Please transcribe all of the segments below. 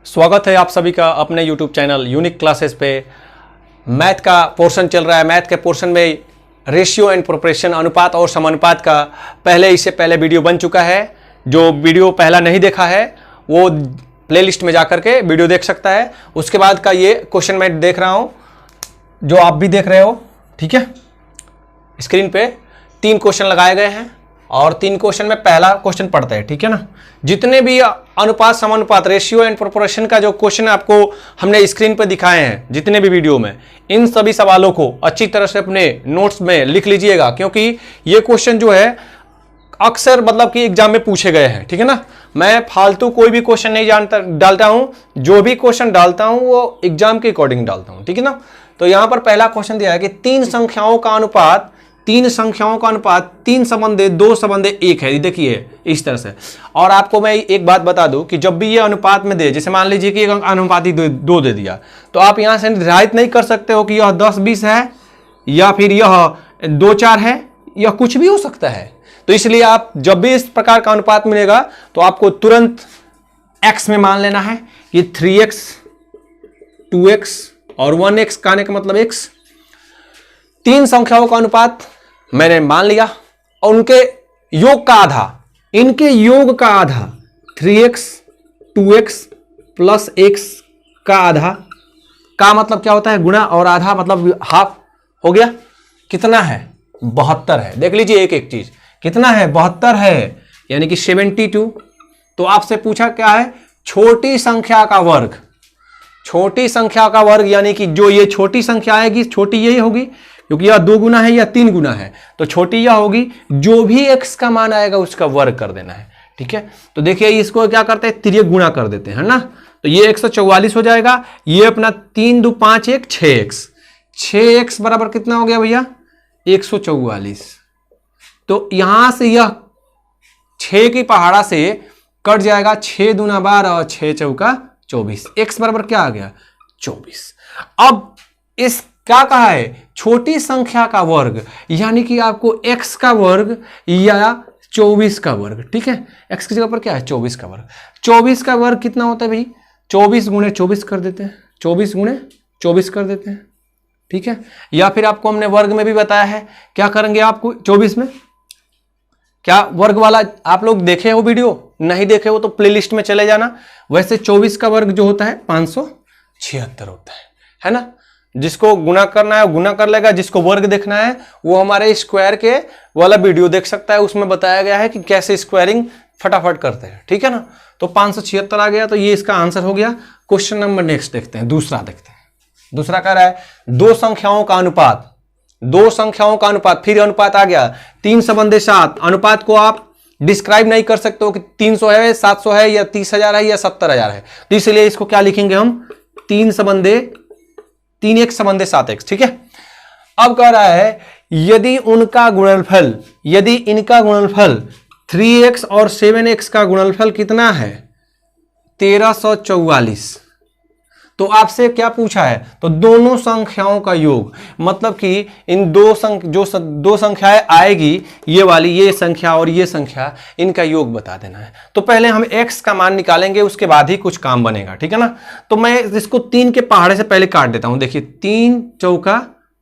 स्वागत है आप सभी का अपने YouTube चैनल यूनिक क्लासेस पे। मैथ का पोर्शन चल रहा है। मैथ के पोर्शन में रेशियो एंड प्रोपोर्शन, अनुपात और समानुपात का इससे पहले वीडियो बन चुका है। जो वीडियो पहला नहीं देखा है वो प्लेलिस्ट में जाकर के वीडियो देख सकता है। उसके बाद का ये क्वेश्चन मैं देख रहा हूँ जो आप भी देख रहे हो, ठीक है। स्क्रीन पे 3 क्वेश्चन लगाए गए हैं और 3 क्वेश्चन में पहला क्वेश्चन पढ़ते हैं, ठीक है ना। जितने भी अनुपात समानुपात रेशियो एंड प्रोपोर्शन का जो क्वेश्चन आपको हमने स्क्रीन पर दिखाए हैं जितने भी वीडियो में, इन सभी सवालों को अच्छी तरह से अपने नोट्स में लिख लीजिएगा, क्योंकि ये क्वेश्चन जो है अक्सर मतलब कि एग्जाम में पूछे गए हैं, ठीक है ना। मैं फालतू कोई भी क्वेश्चन नहीं डालता हूं, जो भी क्वेश्चन डालता हूं वो एग्जाम के अकॉर्डिंग डालता हूं, ठीक है ना। तो यहां पर पहला क्वेश्चन दिया है कि 3 संख्याओं का अनुपात 3 संबंधे 2 संबंधे 1 है। देखिए इस तरह से। और आपको मैं एक बात बता दूं कि जब भी ये अनुपात में दे, जैसे मान लीजिए कि एक अनुपाती 2 दे दिया, तो आप यहां से निर्धारित नहीं कर सकते हो कि यह 10-20 है या फिर यह 2-4 है, यह कुछ भी हो सकता है। तो इसलिए आप जब भी इस प्रकार का अनुपात मिलेगा तो आपको तुरंत x में मान लेना है। ये 3x 2x और 1x का आने का मतलब x। 3 संख्याओं का अनुपात मैंने मान लिया और उनके योग का आधा, इनके योग का आधा 3x 2x प्लस x का आधा का मतलब क्या होता है? गुणा, और आधा मतलब हाफ हो गया। कितना है? 72 है। देख लीजिए एक एक चीज, कितना है? 72 है, यानी कि 72। तो आपसे पूछा क्या है? छोटी संख्या का वर्ग। छोटी संख्या का वर्ग यानी कि जो ये छोटी संख्या आएगी, छोटी यही होगी, क्योंकि यह 2 गुना है या 3 गुना है, तो छोटी यह होगी। जो भी x का मान आएगा उसका वर्ग कर देना है, ठीक है। तो देखिए इसको क्या करते हैं? तिर्यक गुणा कर देते हैं ना। तो ये 144 हो जाएगा। ये अपना 3 2 5 1 6x। 6x बराबर कितना हो गया भैया? 144। तो यहां से यह 6 की पहाड़ा से कट जाएगा। 6 दूना 12 और 6 चौका 24। x बराबर क्या आ गया? 24। अब इस क्या कहा है? छोटी संख्या का वर्ग, यानी कि आपको x का वर्ग या 24 का वर्ग, ठीक है। x की जगह पर क्या है? 24 का वर्ग। 24 का वर्ग कितना होता है भाई? 24 गुणे 24 कर देते हैं। 24 गुणे 24 कर देते हैं, ठीक है। या फिर आपको हमने वर्ग में भी बताया है, क्या करेंगे आपको 24 में? क्या वर्ग वाला आप लोग देखे हो वीडियो? नहीं देखे हो तो प्लेलिस्ट में चले जाना। वैसे 24 का वर्ग जो होता है 576 होता है ना। जिसको गुना करना है गुना कर लेगा, जिसको वर्ग देखना है वो हमारे स्क्वायर के वाला वीडियो देख सकता है। उसमें बताया गया है कि कैसे स्क्वायरिंग फटाफट करते हैं, ठीक है ना। तो 576 आ गया, तो ये इसका आंसर हो गया। क्वेश्चन नंबर नेक्स्ट देखते हैं, दूसरा देखते हैं। दूसरा कह रहा है 2 संख्याओं का अनुपात। 2 संख्याओं का अनुपात, फिर अनुपात आ गया 3 संबंधे 7। अनुपात को आप डिस्क्राइब नहीं कर सकते हो कि 300 है, 700 है या 30,000 है या 70,000 है। तो इसलिए इसको क्या लिखेंगे हम? 3x संबंधे 7x, ठीक है। अब कह रहा है यदि इनका गुणनफल 3x और 7x का गुणनफल कितना है? 1344। तो आपसे क्या पूछा है? तो दोनों संख्याओं का योग, मतलब कि इन दो संख्याएं आएगी, ये वाली, ये संख्या और ये संख्या, इनका योग बता देना है। तो पहले हम x का मान निकालेंगे, उसके बाद ही कुछ काम बनेगा, ठीक है ना। तो मैं इसको 3 के पहाड़े से पहले काट देता हूं। देखिए 3 चौका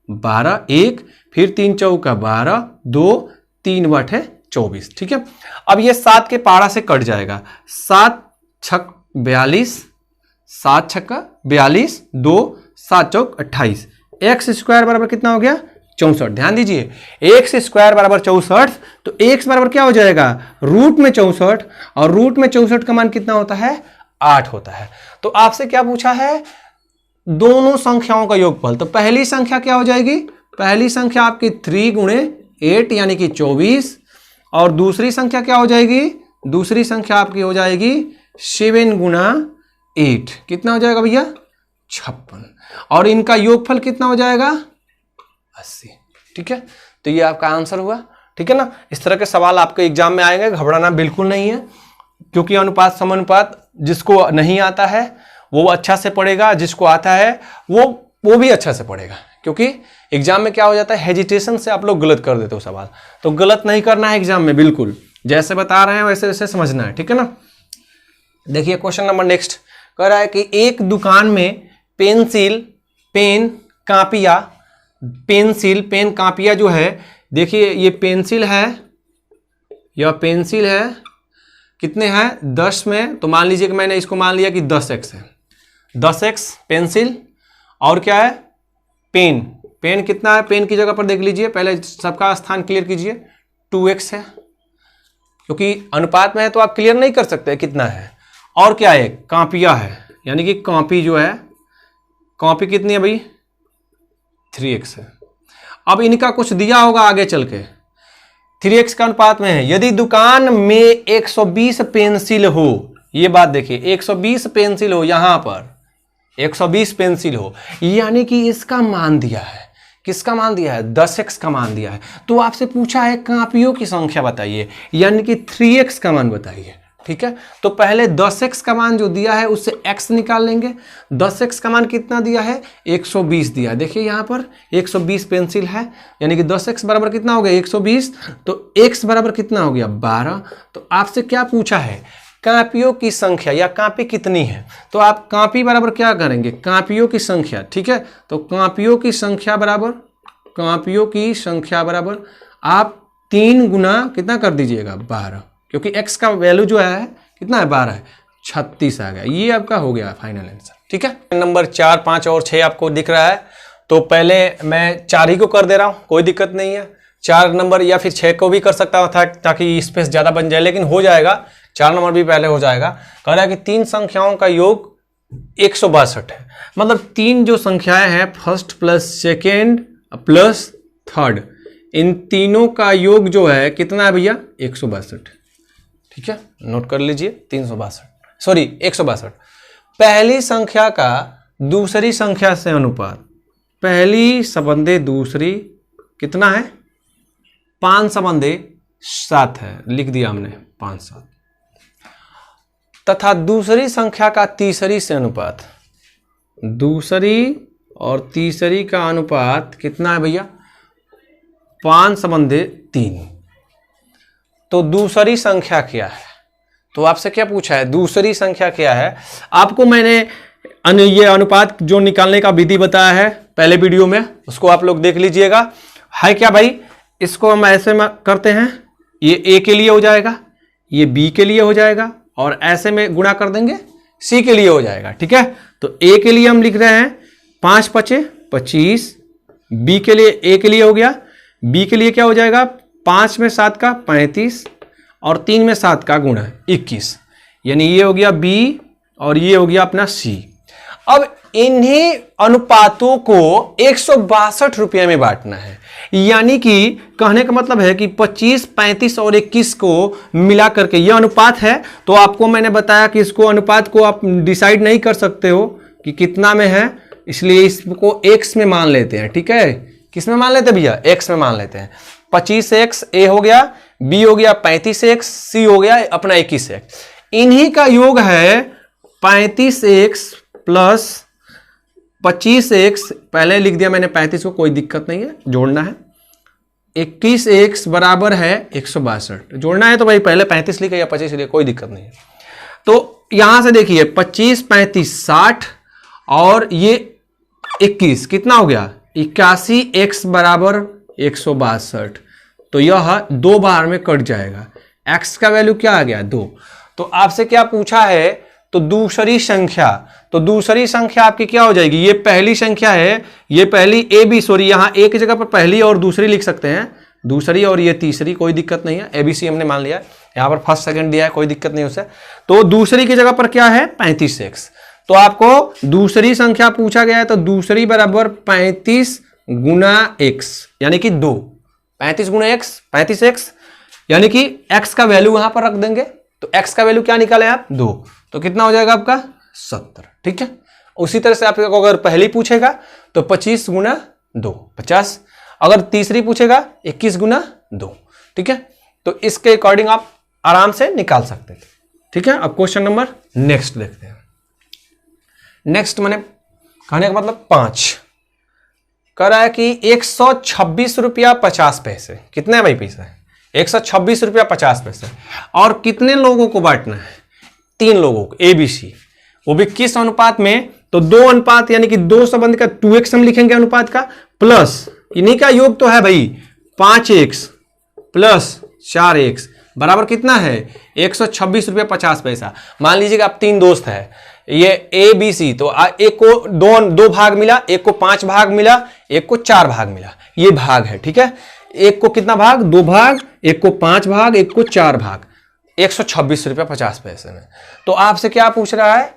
12 1, फिर 3 चौका 12 2, 3 बटे 24, ठीक है। अब ये 7 के पहाड़ा से कट जाएगा। 7 छक 42, 7 छक्का 42, 2 7 चौक 28। एक्स स्क्वायर बराबर कितना हो गया? 64। ध्यान दीजिए, एक्स स्क्वायर बराबर 64, तो एक्स बराबर क्या हो जाएगा? रूट में 64, और रूट में 64 का मान कितना होता है? 8 होता है। तो आपसे क्या पूछा है? दोनों संख्याओं का योगफल। तो पहली संख्या क्या हो जाएगी? पहली संख्या आपकी 3 गुणे 8 यानी कि 24, और दूसरी संख्या क्या हो जाएगी? दूसरी संख्या आपकी हो जाएगी 7 गुना 8। कितना हो जाएगा भैया? 56। और इनका योगफल कितना हो जाएगा? 80, ठीक है। तो ये आपका आंसर हुआ, ठीक है ना। इस तरह के सवाल आपके एग्जाम में आएंगे, घबराना बिल्कुल नहीं है, क्योंकि अनुपात समानुपात जिसको नहीं आता है वो अच्छा से पढ़ेगा, जिसको आता है वो भी अच्छा से पढ़ेगा, क्योंकि एग्जाम में क्या हो जाता है, हेजिटेशन से आप लोग गलत कर देते हो सवाल। तो गलत नहीं करना है एग्जाम में, बिल्कुल जैसे बता रहे हैं वैसे वैसे समझना है, ठीक है ना। देखिए क्वेश्चन नंबर नेक्स्ट कह रहा है कि एक दुकान में पेंसिल, पेन, कापियाँ, पेंसिल, पेन, कापियाँ जो है, देखिए ये पेंसिल है, यह पेंसिल है, कितने हैं 10 में, तो मान लीजिए कि मैंने इसको मान लिया कि 10x है, 10x पेंसिल, और क्या है पेन, पेन कितना है, पेन की जगह पर देख लीजिए, पहले सबका स्थान क्लियर कीजिए, 2x है, क्योंकि अनुपात में है तो आप क्लियर नहीं कर सकते कितना है। और क्या है, कापियाँ है, यानी कि कॉपी जो है, कॉपी कितनी है भाई 3x है। अब इनका कुछ दिया होगा आगे चल के, 3x का अनुपात में है। यदि दुकान में 120 पेंसिल हो, ये बात देखिए, 120 पेंसिल हो, यहां पर 120 पेंसिल हो, यानी कि इसका मान दिया है, किसका मान दिया है 10x का मान दिया है। तो आपसे पूछा है कापियों की संख्या बताइए, यानी कि 3x का मान बताइए। ठीक है, तो पहले 10x का मान जो दिया है उससे x निकाल लेंगे। 10x का मान कितना दिया है 120 दिया है, देखिए यहाँ पर 120 पेंसिल है, यानी कि 10x बराबर कितना हो गया 120, तो x बराबर कितना हो गया 12। तो आपसे क्या पूछा है कापियों की संख्या, या कापी कितनी है, तो आप कापी बराबर क्या करेंगे कापियों की संख्या। ठीक है, तो कापियों की संख्या बराबर, कापियों की संख्या बराबर आप 3 गुना कितना कर दीजिएगा 12, क्योंकि x का वैल्यू जो है कितना है 12 है, 36 आ गया। ये आपका हो गया फाइनल आंसर। ठीक है, नंबर 4, 5 और 6 आपको दिख रहा है, तो पहले मैं 4 ही को कर दे रहा हूं, कोई दिक्कत नहीं है। 4 नंबर या फिर 6 को भी कर सकता था ताकि स्पेस ज्यादा बन जाए, लेकिन हो जाएगा, 4 नंबर भी पहले हो जाएगा। कह रहा है कि 3 संख्याओं का योग 162 है, मतलब 3 जो संख्याएं हैं first plus second plus third, इन तीनों का योग जो है कितना है भैया 162। ठीक है, नोट कर लीजिए 162। पहली संख्या का दूसरी संख्या से अनुपात, पहली संबंधे दूसरी कितना है 5:7 है, लिख दिया हमने 5:7, तथा दूसरी संख्या का तीसरी से अनुपात, दूसरी और तीसरी का अनुपात कितना है भैया 5:3। तो दूसरी संख्या क्या है, तो आपसे क्या पूछा है दूसरी संख्या क्या है। आपको मैंने ये अनुपात जो निकालने का विधि बताया है पहले वीडियो में, उसको आप लोग देख लीजिएगा। है क्या भाई, इसको हम ऐसे में करते हैं, ये a के लिए हो जाएगा, ये b के लिए हो जाएगा, और ऐसे में गुणा कर देंगे c के लिए हो जाएगा। ठीक है, तो a के लिए हम लिख रहे हैं 5 × 5 = 25, b के लिए a के लिए हो गया, b के लिए क्या हो जाएगा 5 में 7 का 35 और 3 में 7 का गुणा 21, यानी ये हो गया b और ये हो गया अपना c। अब इन्हीं अनुपातों को 162 रुपये में बांटना है, यानी कि कहने का मतलब है कि 25, 35 और 21 को मिला करके यह अनुपात है। तो आपको मैंने बताया कि इसको अनुपात को आप डिसाइड नहीं कर सकते हो कि कितना में है, इसलिए इसको x में मान लेते हैं। ठीक है, किस में मान लेते हैं भैया x में मान लेते हैं। 25x a हो गया, b हो गया 35x, c हो गया अपना 21x। इन्हीं का योग है 35x प्लस 25x, पहले लिख दिया मैंने 35 को, कोई दिक्कत नहीं है, जोड़ना है। 21x बराबर है 162, जोड़ना है तो भाई पहले 35 लिखे या 25 लिखे, कोई दिक्कत नहीं है। तो यहां से देखिए 25, 35, 60 और ये 21 कितना हो गया 81x बराबर 162। तो यह 2 बार में कट जाएगा, x का वैल्यू क्या आ गया 2। तो आपसे क्या पूछा है, तो दूसरी संख्या, तो दूसरी संख्या आपकी क्या हो जाएगी, ये पहली संख्या है, ये पहली ए बी, सॉरी यहाँ ए की जगह पर पहली और दूसरी लिख सकते हैं, दूसरी और ये तीसरी, कोई दिक्कत नहीं है, एबीसी हमने मान लिया, यहाँ पर फर्स्ट सेकंड दिया है, कोई दिक्कत नहीं उससे। तो दूसरी की जगह पर क्या है 35x, तो आपको दूसरी संख्या पूछा गया है, तो दूसरी बराबर 35 गुना x, यानी कि 2, 35 गुना x 35x, यानी कि x का वैल्यू वहां पर रख देंगे। तो x का वैल्यू क्या निकाले आप 2, तो कितना हो जाएगा आपका 70। ठीक है, उसी तरह से आपको अगर पहली पूछेगा तो 25 गुना 2 50, अगर तीसरी पूछेगा 21 गुना 2। ठीक है, तो इसके अकॉर्डिंग आप आराम से निकाल सकते थे। ठीक है, अब क्वेश्चन नंबर नेक्स्ट देखते हैं। नेक्स्ट मैंने कहने का मतलब 5 कह रहा है कि 126 रुपया 50 पैसे, कितने भाई पैसे 126 रुपया 50 पैसे, और कितने लोगों को बांटना है 3 लोगों को, ABC। वो भी किस अनुपात में, तो 2 अनुपात यानी कि 2 संबंध का 2x हम लिखेंगे अनुपात का, प्लस इन्हीं का योग तो है भाई 5x प्लस 4x बराबर कितना है 126 रुपये 50 पैसा। मान लीजिएगा आप 3 दोस्त है, ये ए बी सी, तो एक को दो भाग मिला, एक को 5 भाग मिला, एक को 4 भाग मिला, ये भाग है, ठीक है। एक को कितना भाग, 2 भाग, एक को 5 भाग, एक को 4 भाग, 126 रुपये 50 पैसे में। तो आपसे क्या पूछ रहा है,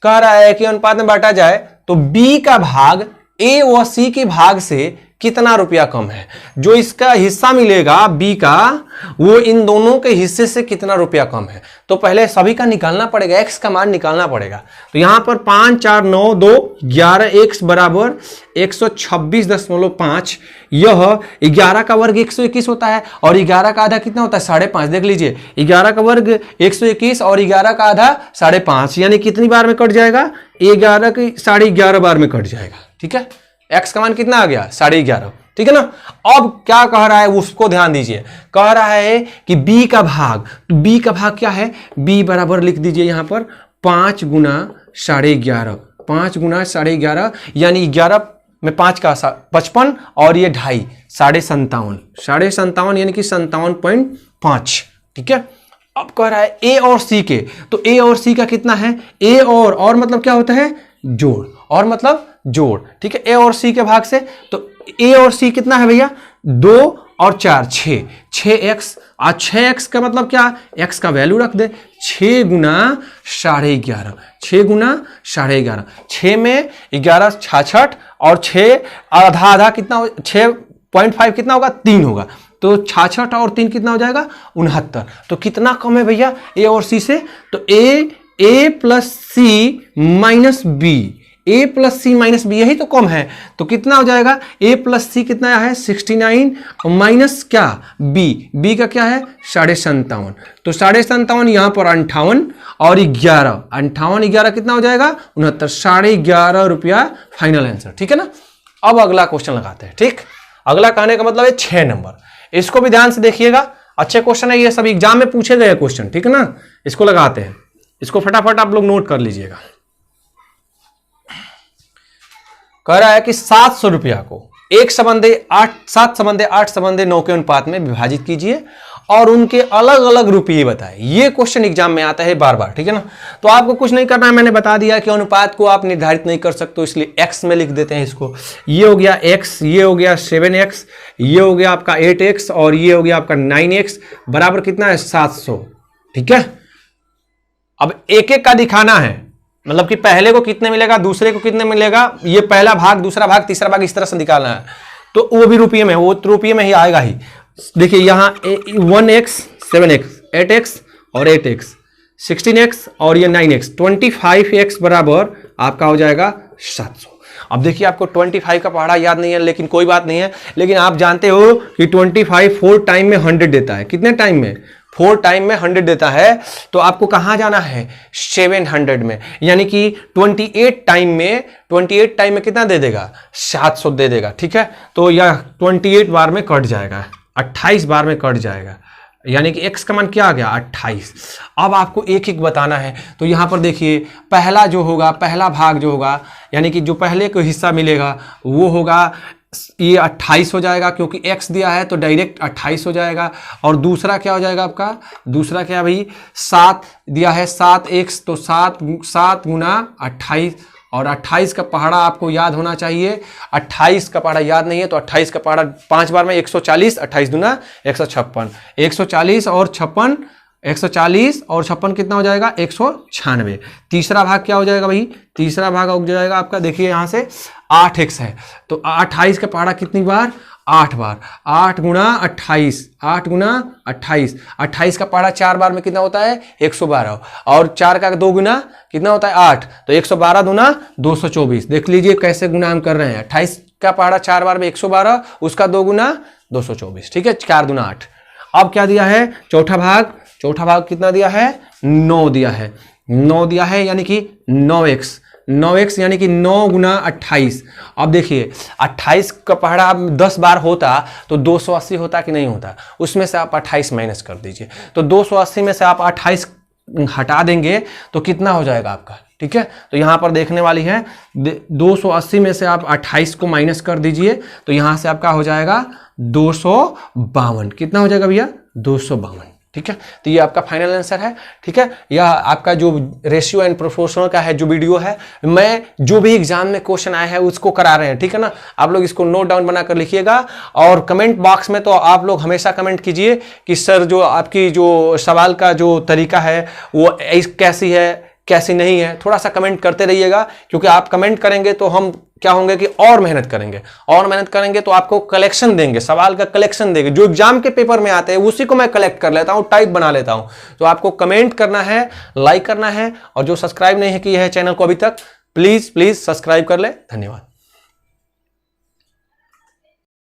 कह रहा है कि अनुपात में बांटा जाए तो बी का भाग ए व सी के भाग से कितना रुपया कम है। जो इसका हिस्सा मिलेगा बी का, वो इन दोनों के हिस्से से कितना रुपया कम है। तो पहले सभी का निकालना पड़ेगा, एक्स का मान निकालना पड़ेगा। तो यहां पर 5 4 9 2 11 एक्स बराबर 126.5। यह 11 का वर्ग 121 होता है और 11 का आधा कितना होता है 5.5। देख लीजिए 11 का वर्ग 121 और 11 का आधा 5.5, यानी कितनी बार में कट जाएगा, 11 की 11.5 बार में कट जाएगा, ठीक है। एक्स का मान कितना आ गया 11.5, ठीक है ना। अब क्या कह रहा है उसको ध्यान दीजिए, कह रहा है कि b का भाग, तो b का भाग क्या है, b बराबर लिख दीजिए यहां पर 5 गुना 11.5, 5 गुना 11.5 यानी 11 में 5 का 55 और ये 2.5 57.5 यानी कि 57.5, ठीक है। अब कह रहा है a और c के, तो a और c का कितना है, a और मतलब क्या होता है जोड़, और मतलब जोड़, ठीक है। a और c के भाग से तो a और c कितना है भैया 2 और 4 6x, और 6x का मतलब क्या, x का वैल्यू रख दे 6 गुना 11.5, 6 गुना 11.5, 6 में 11 66 और 6 आधा कितना 6.5 कितना होगा 3 होगा, तो 66 और 3 कितना हो जाएगा 69। तो कितना कम है भैया a और c से, तो a plus C minus B, a plus C minus B, यही तो कम है। तो कितना हो जाएगा a प्लस सी कितना है 69 माइनस क्या b का क्या है 57.5, तो 57.5 यहां पर 58 और 11 कितना हो जाएगा 69, 11.5 रुपया फाइनल आंसर, ठीक है ना। अब अगला क्वेश्चन लगाते हैं, ठीक। अगला कहने का मतलब है 6 नंबर, इसको भी ध्यान से देखिएगा, अच्छे क्वेश्चन है ये, सब एग्जाम में पूछे गए क्वेश्चन, ठीक है ना। इसको लगाते हैं, इसको फटाफट आप लोग नोट कर लीजिएगा। कह रहा है कि 700 रुपया को 7 संबंधे 8 संबंधे 9 के अनुपात में विभाजित कीजिए और उनके अलग अलग रुपये बताएं। ये क्वेश्चन एग्जाम में आता है बार बार, ठीक है ना। तो आपको कुछ नहीं करना है, मैंने बता दिया कि अनुपात को आप निर्धारित नहीं कर सकते, इसलिए x में लिख देते हैं इसको। ये हो गया x, ये हो गया 7x, ये हो गया आपका 8x और ये हो गया आपका 9x बराबर कितना है 700, ठीक है। अब एक एक का दिखाना है, मतलब कि पहले को कितने मिलेगा, दूसरे को कितने मिलेगा, ये पहला भाग, दूसरा भाग, तीसरा भाग, इस तरह से निकालना है। तो वो भी रुपये में, वो रुपये में ही आएगा ही। देखिए यहाँ 1x 7x 8x और 8x 16x और ये 9x 25x बराबर आपका हो जाएगा 700। अब देखिए आपको 25 का पहाड़ा याद नहीं है, लेकिन कोई बात नहीं है, लेकिन आप जानते हो कि 25 4 टाइम में 100 देता है। कितने टाइम में, 4 टाइम में 100 देता है। तो आपको कहां जाना है 700 में, यानी कि 28 टाइम में कितना दे देगा 700 दे देगा, ठीक है। तो यह 28 बार में कट जाएगा, 28 बार में कट जाएगा, यानी कि x का मान क्या आ गया 28। अब आपको एक एक बताना है। तो यहां पर देखिए पहला जो होगा, पहला भाग जो होगा, यानी कि जो पहले को हिस्सा मिलेगा वो होगा ये 28 हो जाएगा, क्योंकि x दिया है तो डायरेक्ट 28 हो जाएगा। और दूसरा क्या हो जाएगा आपका, दूसरा क्या भाई 7 दिया है 7x, तो 7 गुना 28 और 28 का पहाड़ा आपको याद होना चाहिए। 28 का पहाड़ा याद नहीं है तो 28 का पहाड़ा 5 बार में 140, 28 दुना 156, 140 और 56, 140 और 56 कितना हो जाएगा 196। तीसरा भाग क्या हो जाएगा भाई, तीसरा भाग हो जाएगा आपका, देखिए यहाँ से 8x है, तो 28 का पहाड़ा कितनी बार 8 बार, 8 गुना 28, 8 गुना 28, 28 का पहाड़ा 4 बार में कितना होता है 112, और 4 का 2 गुना कितना होता है 8, तो 112 दुना 224। देख लीजिए कैसे गुना हम कर रहे हैं। 28 का पहाड़ा 4 बार में 112, उसका 2 गुना 224, ठीक है, 4 दुना 8। अब क्या दिया है चौथा भाग कितना दिया है 9 दिया है, 9 दिया है यानी कि 9x यानी कि 9 गुना 28। अब देखिए 28 का पहाड़ा 10 बार होता तो 280 होता कि नहीं होता, उसमें से आप 28 माइनस कर दीजिए। तो 280 में से आप 28 हटा देंगे तो कितना हो जाएगा आपका, ठीक है। तो यहाँ पर देखने वाली है 280 में से आप 28 को माइनस कर दीजिए तो यहाँ से आपका हो जाएगा 252। कितना हो जाएगा भैया, 252, ठीक है। तो ये आपका फाइनल आंसर है, ठीक है। यह आपका जो रेशियो एंड प्रोपोर्शनल का है जो वीडियो है, मैं जो भी एग्जाम में क्वेश्चन आया है उसको करा रहे हैं, ठीक है ना। आप लोग इसको नोट डाउन बनाकर लिखिएगा और कमेंट बॉक्स में तो आप लोग हमेशा कमेंट कीजिए कि सर जो आपकी जो सवाल का जो तरीका है वो कैसी है कैसी नहीं है, थोड़ा सा कमेंट करते रहिएगा, क्योंकि आप कमेंट करेंगे तो हम क्या होंगे कि और मेहनत करेंगे तो आपको कलेक्शन देंगे, सवाल का कलेक्शन देंगे, जो एग्जाम के पेपर में आते हैं उसी को मैं कलेक्ट कर लेता हूं, टाइप बना लेता हूं। तो आपको कमेंट करना है, लाइक करना है, और जो सब्सक्राइब नहीं है किया है चैनल को अभी तक, प्लीज सब्सक्राइब कर ले। धन्यवाद।